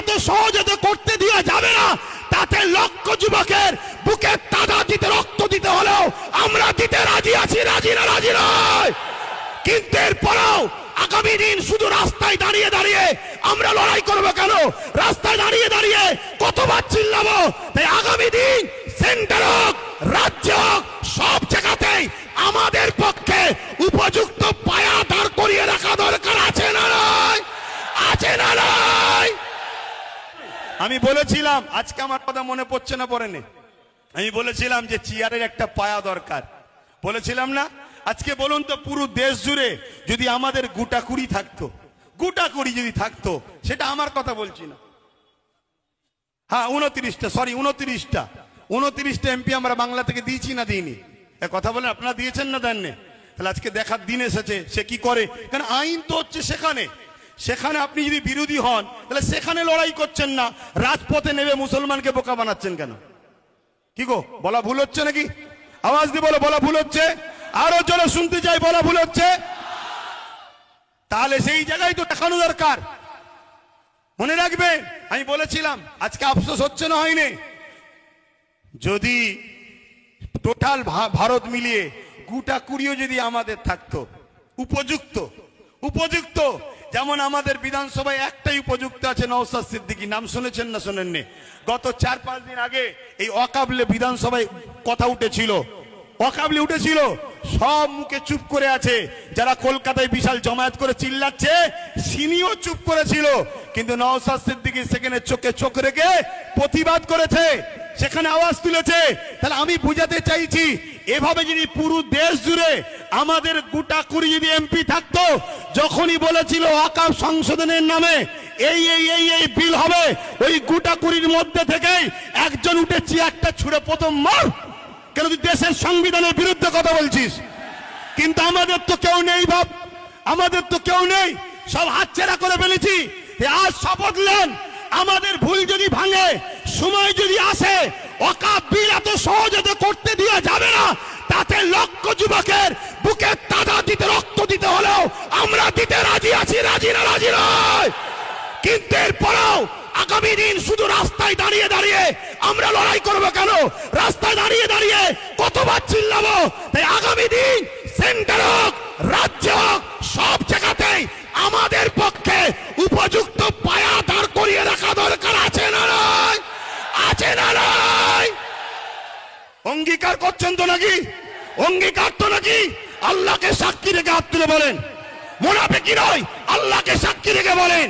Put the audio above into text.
এত সহজে তো করতে দেওয়া যাবে না। তাতে লক্ষ যুবকের বুকে তাজা দিতে রক্ত দিতে হলেও আমরা দিতে রাজি আছি, রাজি না রাজি নয়। কিন্তু এরপরেও আগামী দিন শুধু রাস্তায় দাঁড়িয়ে দাঁড়িয়ে আমরা লড়াই করবো কেন? রাস্তায় দাঁড়িয়ে দাঁড়িয়ে কতবার চিল্লাবো? তাই আগামী দিন সেন্টার হোক, রাজ্য হোক, সব জায়গাতেই আমাদের পক্ষে উপযুক্ত পায়া দাঁড় করিয়ে রাখা দরকার আছে না নয়? আছে না নয়? আমি বলেছিলাম, আজকে আমার কথা মনে পড়ছে না, পড়েনি, আমি বলেছিলাম যে চেয়ারের একটা পায়া দরকার, বলেছিলাম না? আজকে বলুন তো, পুরো দেশ জুড়ে যদি আমাদের গুটাকুড়ি থাকতো, গুটাকুড়ি যদি থাকতো, সেটা আমার কথা বলছি না, হ্যাঁ 29টা এমপি আমরা বাংলা থেকে দিয়েছি না দিইনি? কথা বলেন, আপনারা দিয়েছেন না দেননি? তাহলে আজকে দেখার দিন এসেছে সে কি করে। কারণ আইন তো হচ্ছে সেখানে, সেখানে আপনি যদি বিরোধী হন তাহলে সেখানে লড়াই করছেন না, রাজপথে নেমে মুসলমানকে বোকা বানাচ্ছেন কেন? কি গো, বলা ভুল হচ্ছে নাকি? আওয়াজ দিয়ে বলো, বলা ভুল হচ্ছে? আরো জোরে শুনতে চাই, বলা ভুল হচ্ছে? তাহলে সেই জায়গায় তো দেখানো দরকার। মনে রাখবেন, আমি বলেছিলাম, আজকে আফসোস হচ্ছে না হয়নি, যদি টোটাল ভারত মিলিয়ে গুটা কুড়িও যদি আমাদের থাকতো উপযুক্ত, উপযুক্ত যেমন আমাদের বিধানসভায় একটাই উপযুক্ত আছে, নওশাদ সিদ্দিকী, নাম শুনেছেন না শোনেননি? গত 4-5 দিন আগে এই ওয়াকাবলে বিধানসভায় কথা উঠেছিল, ওয়াকাবলে উঠেছিল, সব মুখে চুপ করে আছে। যারা কলকাতায় বিশাল জমায়েত করে চিল্লাচ্ছে, সিনিও চুপ করেছিল, কিন্তু নওশাদ সিদ্দিকী সেখানে চোখে চোখ রেখে প্রতিবাদ করেছে, সেখানে আওয়াজ তুলেছে। তাহলে আমি বুঝাতে চাইছি, এভাবে যদি পুরো দেশ জুড়ে আমাদের গোটা কুড়ি যদি এমপি থাকতো, যখনই বলেছিল ওয়াকফ সংশোধনের নামে এই এই এই এই বিল হবে, ওই গোটা কুড়ির মধ্যে থেকেই একজন উঠে চেয়ারটা ছুড়ে প্রথম মার, কেন তুই দেশের সংবিধানের বিরুদ্ধে কথা বলছিস। কিন্তু আমাদের তো কেউ নেই ভাব, আমাদের তো কেউ নেই, সব হাতছাড়া করে ফেলেছি। আজ শপথ নেন, আমাদের ভুল যদি ভাঙে, সময় যদি আসে, ওয়াকফ বিল এত সহজে তো করতে দেওয়া যাবে না। তাতে লক্ষ যুবকের বুকে তাজা দিতে রক্ত দিতে হলেও আমরা দিতে রাজি আছি, রাজি না রাজি নয়। কিন্তু এরপরেও আগামী দিন শুধু রাস্তায় দাঁড়িয়ে দাঁড়িয়ে আমরা লড়াই করবো কেন? রাস্তায় দাঁড়িয়ে দাঁড়িয়ে কতবার চিল্লাবো? তাই আগামী দিন সেন্টার হোক, রাজ্য হোক, সব জায়গাতেই আমাদের পক্ষে উপযুক্ত পায়া দাঁড় করিয়ে রাখা দরকার আছে না নয়? আছে না নয়? অঙ্গীকার করছেন তো নাকি? অঙ্গীকার তো নাকি? আল্লাহকে সাক্ষী রেখে হাত তুলে বলেন, মুনাফিকি নয়, আল্লাহকে সাক্ষী রেখে বলেন,